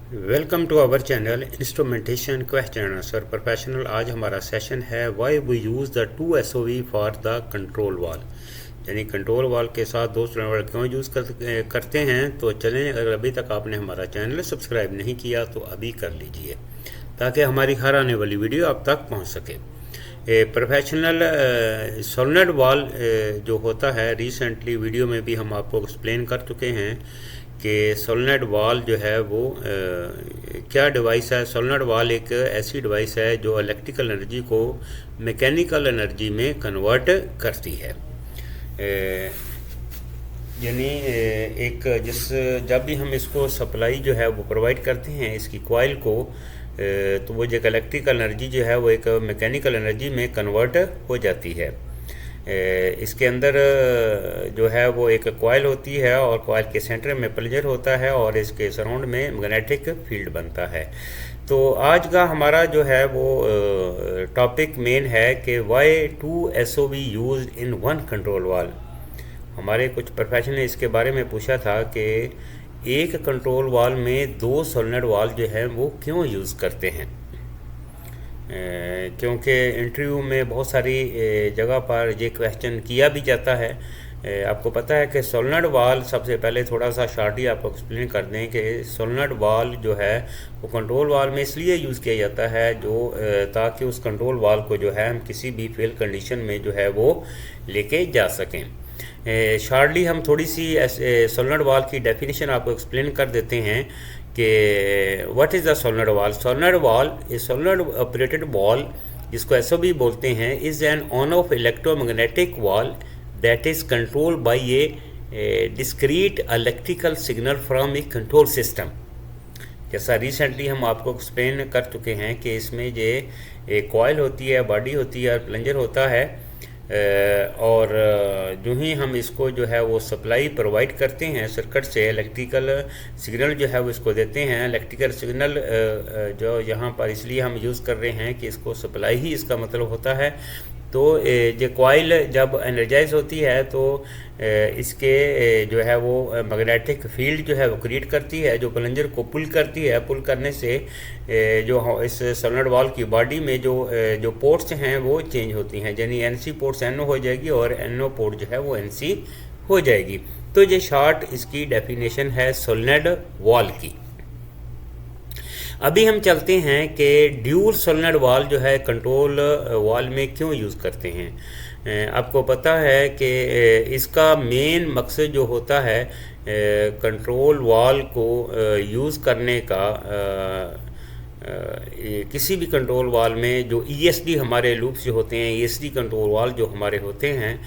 Welcome to our channel instrumentation question answer professional. आज हमारा session है why we use the two SOV for the control valve, यानी control वाल के साथ दो सिलेंडर वाल क्यों यूज़ करते हैं। तो चलें, अगर अभी तक आपने हमारा चैनल सब्सक्राइब नहीं किया तो अभी कर लीजिए ताकि हमारी हर आने वाली वीडियो आप तक पहुँच सके। प्रोफेशनल सोलेनोइड वाल जो होता है, रिसेंटली वीडियो में भी हम आपको एक्सप्लेन कर चुके हैं कि सोलेनोइड वाल जो है वो क्या डिवाइस है। सोलेनोइड वाल एक ऐसी डिवाइस है जो इलेक्ट्रिकल एनर्जी को मैकेनिकल एनर्जी में कन्वर्ट करती है। यानी जब भी हम इसको सप्लाई जो है वो प्रोवाइड करते हैं इसकी कॉइल को, तो वो जो इलेक्ट्रिकल एनर्जी जो है वो एक मैकेनिकल एनर्जी में कन्वर्ट हो जाती है। इसके अंदर जो है वो एक कॉइल होती है और कॉइल के सेंटर में प्लंजर होता है और इसके सराउंड में मैग्नेटिक फील्ड बनता है। तो आज का हमारा जो है वो टॉपिक मेन है कि why two SOV used in one control valve. हमारे कुछ प्रोफेशनल ने इसके बारे में पूछा था कि एक कंट्रोल वाल में दो सोलेनोइड वाल जो है वो क्यों यूज़ करते हैं। क्योंकि इंटरव्यू में बहुत सारी जगह पर ये क्वेश्चन किया भी जाता है। आपको पता है कि सोलेनोइड वाल, सबसे पहले थोड़ा सा शॉर्ट ही आपको एक्सप्लेन कर दें कि सोलेनोइड वाल जो है वो कंट्रोल वाल में इसलिए यूज़ किया जाता है ताकि उस कंट्रोल वाल को जो है हम किसी भी फेल कंडीशन में जो है वो लेके जा सकें। शॉर्टली हम थोड़ी सी सोलेनोइड वाल की डेफिनेशन आपको एक्सप्लेन कर देते हैं कि what is the solenoid valve. Solenoid valve is solenoid operated valve, जिसको एसओवी बोलते हैं, is an on off electromagnetic valve that is control by a discrete electrical signal from a control system. जैसा recently हम आपको explain कर चुके हैं कि इसमें ये एक कॉइल होती है, बॉडी होती है और प्लंजर होता है, और जो ही हम इसको जो है वो सप्लाई प्रोवाइड करते हैं सर्किट से, इलेक्ट्रिकल सिग्नल जो है वो इसको देते हैं। इलेक्ट्रिकल सिग्नल जो यहाँ पर इसलिए हम यूज़ कर रहे हैं कि इसको सप्लाई ही इसका मतलब होता है। तो ये कॉइल जब एनर्जाइज होती है तो इसके जो है वो मैग्नेटिक फील्ड जो है वो क्रिएट करती है, जो प्लंजर को पुल करती है। पुल करने से जो इस सोलेनोइड वाल की बॉडी में जो पोर्ट्स हैं वो चेंज होती हैं, यानी एनसी पोर्ट्स एनओ हो जाएगी और एनओ पोर्ट जो है वो एनसी हो जाएगी। तो ये शॉर्ट इसकी डेफिनेशन है सोलेनोइड वाल की। अभी हम चलते हैं कि ड्यूल सोलेनोइड वाल जो है कंट्रोल वाल में क्यों यूज़ करते हैं। आपको पता है कि इसका मेन मकसद जो होता है कंट्रोल वाल को यूज़ करने का, किसी भी कंट्रोल वाल में जो ईएसडी हमारे लूप्स जो होते हैं, ईएसडी कंट्रोल वाल जो हमारे होते हैं,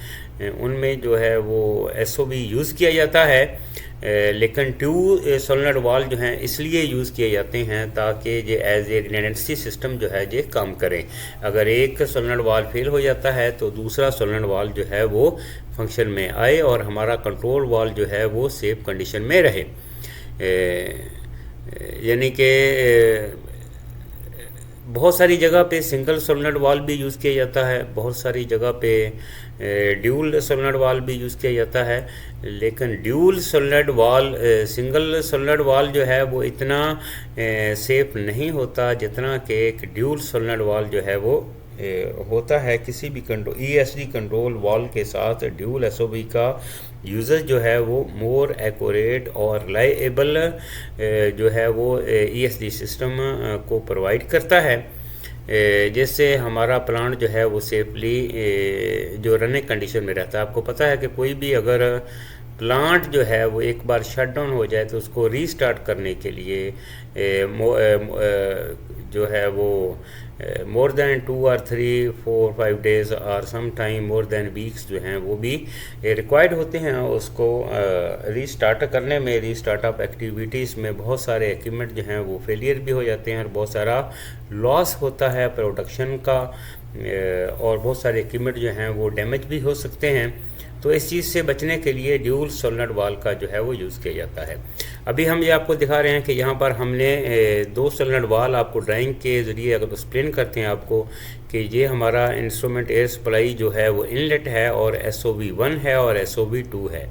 उनमें जो है वो एसओवी यूज़ किया जाता है। लेकिन टू सोलेनोइड वाल जो हैं इसलिए यूज़ किए जाते हैं ताकि ये एज ए रिडंडेंसी सिस्टम जो है ये काम करें। अगर एक सोलेनोइड वाल फेल हो जाता है तो दूसरा सोलेनोइड वाल जो है वो फंक्शन में आए और हमारा कंट्रोल वाल जो है वो सेफ कंडीशन में रहे। यानी कि बहुत सारी जगह पे सिंगल सोलेनोइड वाल भी यूज़ किया जाता है, बहुत सारी जगह पे ड्यूल सोलेनोइड वाल भी यूज़ किया जाता है। लेकिन ड्यूल सोलेनोइड वाल, सिंगल सोलेनोइड वाल जो है वो इतना सेफ नहीं होता जितना कि एक ड्यूल सोलेनोइड वाल जो है वो होता है। किसी भी ईएसडी कंट्रोल वाल के साथ ड्यूल एसओवी का यूज़र जो है वो मोर एक्यूरेट और रिलायबल जो है वो ईएसडी सिस्टम को प्रोवाइड करता है, जिससे हमारा प्लांट जो है वो सेफली जो रनिंग कंडीशन में रहता है। आपको पता है कि कोई भी अगर प्लांट जो है वो एक बार शट डाउन हो जाए तो उसको रीस्टार्ट करने के लिए जो है वो मोर देन 2 और 3 4 5 डेज और some time more than weeks जो हैं वो भी रिक्वायर्ड होते हैं उसको रीस्टार्ट करने में। रीस्टार्टअप एक्टिविटीज़ में बहुत सारे इक्विपमेंट जो हैं वो फेलियर भी हो जाते हैं और बहुत सारा लॉस होता है प्रोडक्शन का, और बहुत सारे इक्विपमेंट जो हैं वो डैमेज भी हो सकते हैं। तो इस चीज़ से बचने के लिए ड्यूल सोलेनोइड वाल का जो है वो यूज़ किया जाता है। अभी हम ये आपको दिखा रहे हैं कि यहाँ पर हमने दो सोलेनोइड वाल आपको ड्राइंग के ज़रिए अगर एक्सप्लेन करते हैं आपको कि ये हमारा इंस्ट्रूमेंट एयर सप्लाई जो है वो इनलेट है और SOV1 है और SOV2 है।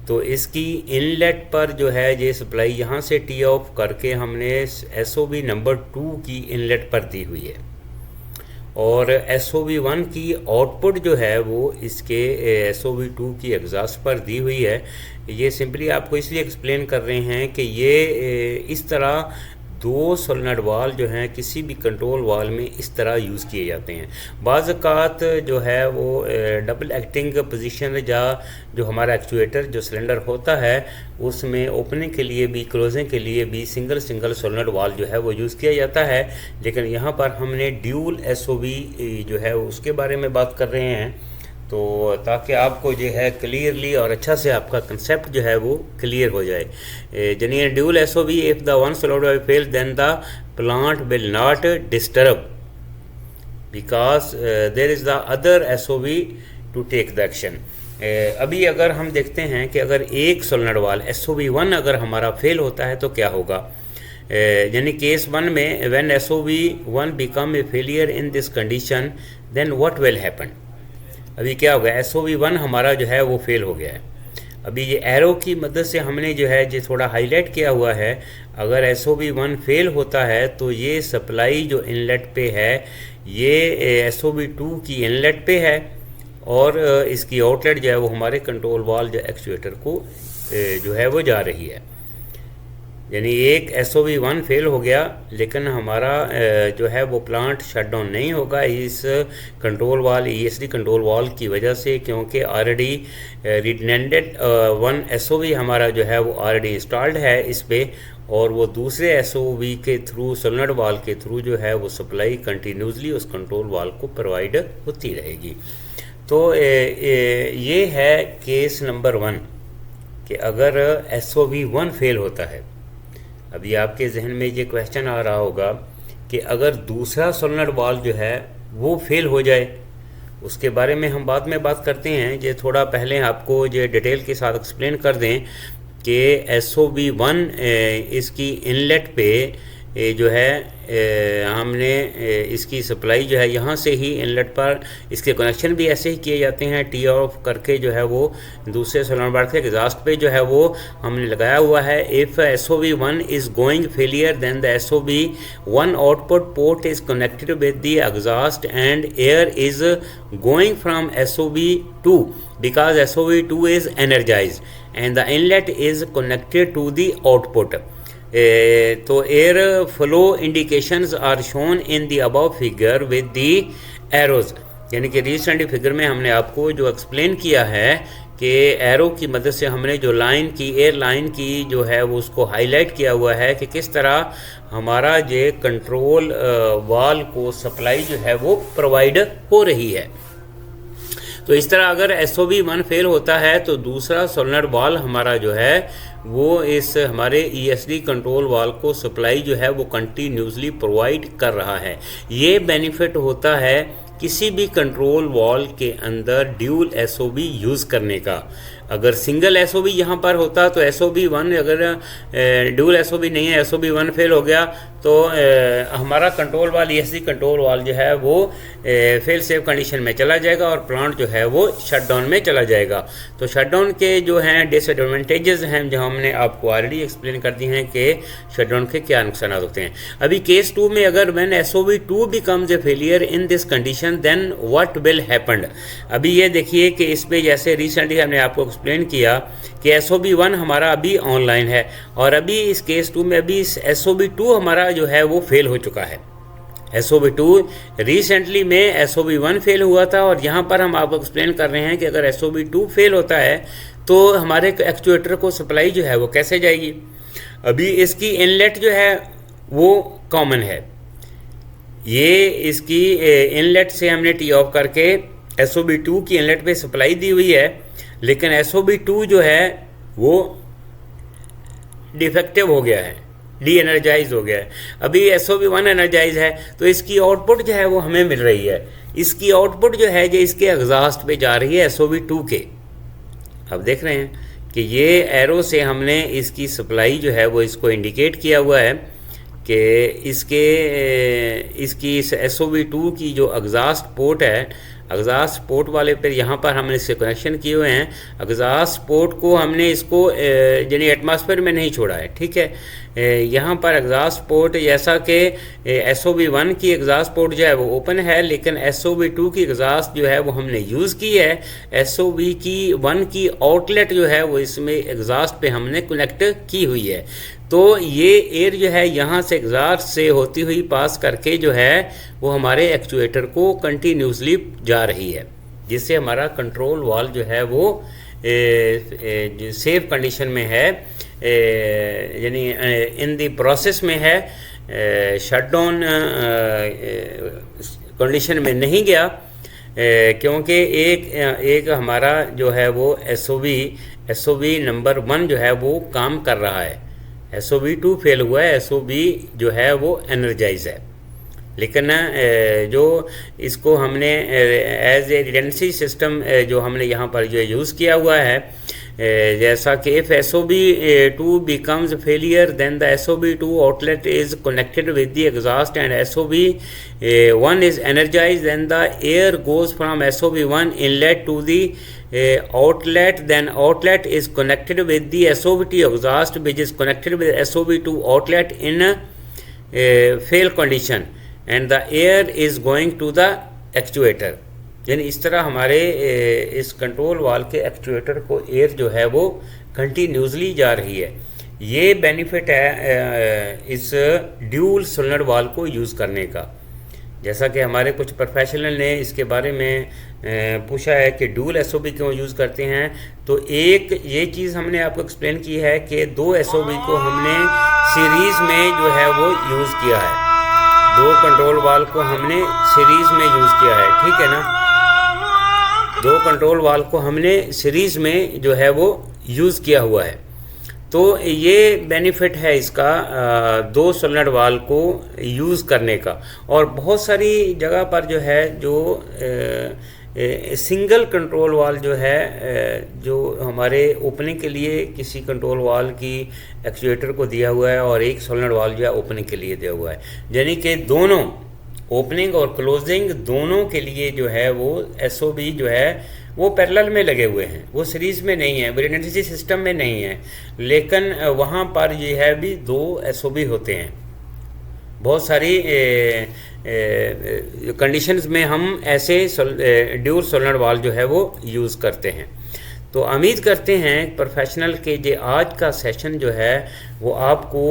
तो इसकी इनलेट पर जो है ये सप्लाई यहाँ से टी ऑफ करके हमने SOV नंबर 2 की इनलेट पर दी हुई है, और SOV 1 की आउटपुट जो है वो इसके SOV 2 की एग्जॉस्ट पर दी हुई है। ये सिंपली आपको इसलिए एक्सप्लेन कर रहे हैं कि ये इस तरह दो सोलेनोइड वाल जो हैं किसी भी कंट्रोल वाल में इस तरह यूज़ किए जाते हैं। बाज़ औक़ात जो है वो डबल एक्टिंग पोजीशन या जो हमारा एक्चुएटर जो सिलेंडर होता है उसमें ओपनिंग के लिए भी क्लोजिंग के लिए भी सिंगल सोलेनोइड वाल जो है वो यूज़ किया जाता है, लेकिन यहाँ पर हमने ड्यूल SOV जो है उसके बारे में बात कर रहे हैं। तो ताकि आपको जो है क्लियरली और अच्छा से आपका कंसेप्ट जो है वो क्लियर हो जाए। यानी dual SOV, if the one solenoid valve fail then the plant will not disturb because there is the other SOV to take the action. अभी अगर हम देखते हैं कि अगर एक सोलेनोइड वाल SOV 1 अगर हमारा फेल होता है तो क्या होगा। यानी केस 1 में when SOV 1 become a failure in this condition then what will happen. अभी क्या होगा, SOV 1 हमारा जो है वो फेल हो गया है। अभी ये एरो की मदद से हमने जो है ये थोड़ा हाईलाइट किया हुआ है। अगर SOV 1 फेल होता है तो ये सप्लाई जो इनलेट पे है ये SOV 2 की इनलेट पे है, और इसकी आउटलेट जो है वो हमारे कंट्रोल वाल जो एक्चुएटर को जो है वो जा रही है। यानी एक SOV 1 फेल हो गया, लेकिन हमारा जो है वो प्लांट शट डाउन नहीं होगा इस कंट्रोल वाल ESD कंट्रोल वाल की वजह से, क्योंकि ऑलरेडी रिडंडेंट 1 SOV हमारा जो है वो ऑलरेडी इंस्टॉल्ड है इस पे, और वो दूसरे SOV के थ्रू सोलेनोइड वाल के थ्रू जो है वो सप्लाई कंटिन्यूसली उस कंट्रोल वाल को प्रोवाइड होती रहेगी। तो ये है केस नंबर 1 कि अगर SOV 1 फेल होता है। अभी आपके जहन में ये क्वेश्चन आ रहा होगा कि अगर दूसरा सोलेनोइड वाल जो है वो फेल हो जाए, उसके बारे में हम बाद में बात करते हैं। ये थोड़ा पहले आपको ये डिटेल के साथ एक्सप्लेन कर दें कि SOV 1 इसकी इनलेट पे जो है हमने इसकी सप्लाई जो है यहाँ से ही इनलेट पर इसके कनेक्शन भी ऐसे ही किए जाते हैं, टी ऑफ करके जो है वो दूसरे सोलेनोइड वाल के एग्जॉस्ट पे जो है वो हमने लगाया हुआ है। If SOV 1 is going failure then the SOV 1 output port is connected with the exhaust and air is going from SOV 2 because SOV 2 is energized and the inlet is connected to the output. तो air flow indications are shown in the above figure with the arrows. यानी कि recently figure में हमने आपको जो explain किया है कि एरो की मदद से हमने जो लाइन की एयर लाइन की जो है वो उसको हाईलाइट किया हुआ है कि किस तरह हमारा ये कंट्रोल वाल को सप्लाई जो है वो प्रोवाइड हो रही है। तो इस तरह अगर SOV 1 फेल होता है तो दूसरा सोलेनोइड वाल हमारा जो है वो इस हमारे ESD कंट्रोल वाल को सप्लाई जो है वो कंटिन्यूसली प्रोवाइड कर रहा है। ये बेनिफिट होता है किसी भी कंट्रोल वाल के अंदर ड्यूल SOV यूज़ करने का। अगर सिंगल SOV यहाँ पर होता तो SOV 1 अगर ड्यूल SOV नहीं है, SOV 1 फेल हो गया तो हमारा कंट्रोल वाल ESD कंट्रोल वाल जो है वो फेल सेव कंडीशन में चला जाएगा और प्लांट जो है वो शट डाउन में चला जाएगा। तो शट डाउन के जो हैं डिसएडवांटेजेस हैं जो हमने आपको ऑलरेडी एक्सप्लेन कर दी हैं कि शट डाउन के क्या नुकसान होते हैं। अभी केस 2 में अगर when SOV 2 becomes a failure in this condition then what will happen. अभी ये देखिए कि इस पे जैसे रिसेंटली हमने आपको एक्सप्लेन किया कि SOV 1 हमारा अभी ऑनलाइन है और अभी इस केस 2 में अभी SOV 2 हमारा जो है वो फेल हो चुका है। SOV 2 रिसेंटली में SOV 1 फेल हुआ था और यहाँ पर हम आपको एक्सप्लेन कर रहे हैं कि अगर SOV 2 फेल होता है तो हमारे एक्चुएटर को सप्लाई जो है वो कैसे जाएगी। अभी इसकी इनलेट जो है वो कॉमन है, ये इसकी इनलेट से हमने टी ऑफ करके SOV 2 की इनलेट पे सप्लाई दी हुई है, लेकिन SOV 2 जो है वो डिफेक्टिव हो गया है, डी एनर्जाइज हो गया है। अभी SOV 1 एनर्जाइज है तो इसकी आउटपुट जो है वो हमें मिल रही है। इसकी आउटपुट जो है जो इसके एग्जॉस्ट पे जा रही है SOV 2 के। अब देख रहे हैं कि ये एरो से हमने इसकी सप्लाई जो है वो इसको इंडिकेट किया हुआ है कि इसकी SOV 2 की जो एग्जॉस्ट पोर्ट है एग्जॉस्ट पोर्ट वाले पर यहाँ पर हमने इससे कनेक्शन किए हुए हैं। एग्जॉस्ट पोर्ट को हमने इसको यानी एटमॉस्फेयर में नहीं छोड़ा है, ठीक है। यहाँ पर एग्जॉस्ट पोर्ट जैसा कि SOB1 की एग्जॉस्ट पोर्ट जो है वो ओपन है, लेकिन SOB2 की एग्जॉस्ट जो है वो हमने यूज़ की है। SOB1 की आउटलेट जो है वो इसमें एग्जॉस्ट पे हमने कनेक्ट की हुई है। तो ये एयर जो है यहाँ से एग्जॉस्ट से होती हुई पास करके जो है वो हमारे एक्चुएटर को कंटिन्यूसली जा रही है, जिससे हमारा कंट्रोल वाल्व जो है वो सेफ कंडीशन में है, यानी इन द प्रोसेस में है, शटडाउन कंडीशन में नहीं गया, क्योंकि एक हमारा जो है वो SOB नंबर 1 जो है वो काम कर रहा है। SOB2 फेल हुआ है, SOB जो है वो एनर्जाइज है। लेकिन जो इसको हमने एज ए रिडेंडेंसी सिस्टम जो हमने यहाँ पर जो यूज़ किया हुआ है, जैसा कि if SOB2 becomes failure then the SOB2 outlet is connected with the exhaust and SOB1 is energized, then the air goes from SOB1 inlet to the outlet, then outlet is connected with the SOB2 exhaust which is connected with SOB2 outlet in fail condition and the air is going to the actuator। यानी इस तरह हमारे इस control valve के actuator को air जो है वो कंटिन्यूसली जा रही है। ये बेनिफिट है इस ड्यूल सोलेनोइड वाल्व को यूज़ करने का। जैसा कि हमारे कुछ प्रोफेशनल ने इसके बारे में पूछा है कि ड्यूल SOB क्यों यूज़ करते हैं, तो एक ये चीज़ हमने आपको एक्सप्लेन की है कि 2 SOB को हमने सीरीज़ में जो है वो यूज़ किया है, 2 कंट्रोल वाल्व को हमने सीरीज़ में यूज़ किया है, ठीक है ना। 2 कंट्रोल वाल्व को हमने सीरीज़ में जो है वो यूज़ किया हुआ है। तो ये बेनिफिट है इसका 2 सोलेनोइड वाल्व को यूज़ करने का। और बहुत सारी जगह पर जो है जो सिंगल कंट्रोल वाल्व जो है जो हमारे ओपनिंग के लिए किसी कंट्रोल वाल्व की एक्चुएटर को दिया हुआ है और एक सोलेनोइड वाल्व जो है ओपनिंग के लिए दिया हुआ है, यानी कि दोनों ओपनिंग और क्लोजिंग दोनों के लिए जो है वो SOB जो है वो पैरेलल में लगे हुए हैं, वो सीरीज़ में नहीं है, रिडेंडेंसी सिस्टम में नहीं है, लेकिन वहाँ पर ये है भी 2 SOB होते हैं। बहुत सारी कंडीशंस में हम ऐसे ड्यूल सोलेनोइड वाल्व जो है वो यूज़ करते हैं। तो उम्मीद करते हैं प्रोफेशनल के जो आज का सेशन जो है वो आपको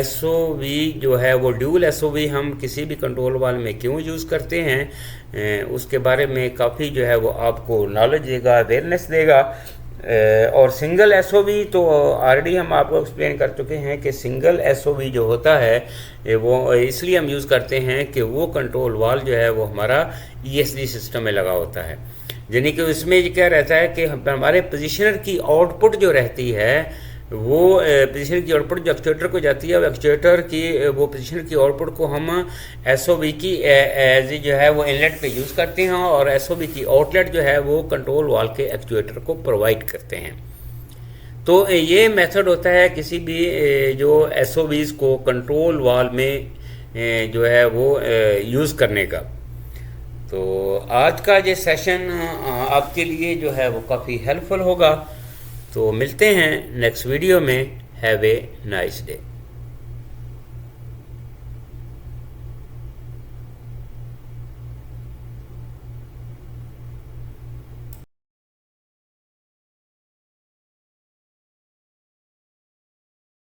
SOB जो है वो ड्यूल SOB हम किसी भी कंट्रोल वाल्व में क्यों यूज़ करते हैं उसके बारे में काफ़ी जो है वो आपको नॉलेज देगा, अवेयरनेस देगा। और सिंगल SOB तो ऑलरेडी हम आपको एक्सप्लेन कर चुके हैं कि सिंगल SOB जो होता है वो इसलिए हम यूज़ करते हैं कि वो कंट्रोल वाल्व जो है वो हमारा ESD सिस्टम में लगा होता है, यानी कि उसमें क्या रहता है कि हमारे पोजीशनर की आउटपुट जो रहती है वो पोजीशनर की आउटपुट जो एक्चुएटर को जाती है, वो एक्चुएटर की वो पोजीशनर की आउटपुट को हम SOB की एज जो है वो इनलेट पे यूज़ करते हैं और SOB की आउटलेट जो है वो कंट्रोल वाल्व के एक्चुएटर को प्रोवाइड करते हैं। तो ये मेथड होता है किसी भी जो SOBs को कंट्रोल वाल्व में जो है वो यूज़ करने का। तो आज का ये सेशन आपके लिए जो है वो काफ़ी हेल्पफुल होगा। तो मिलते हैं नेक्स्ट वीडियो में। Have a nice day.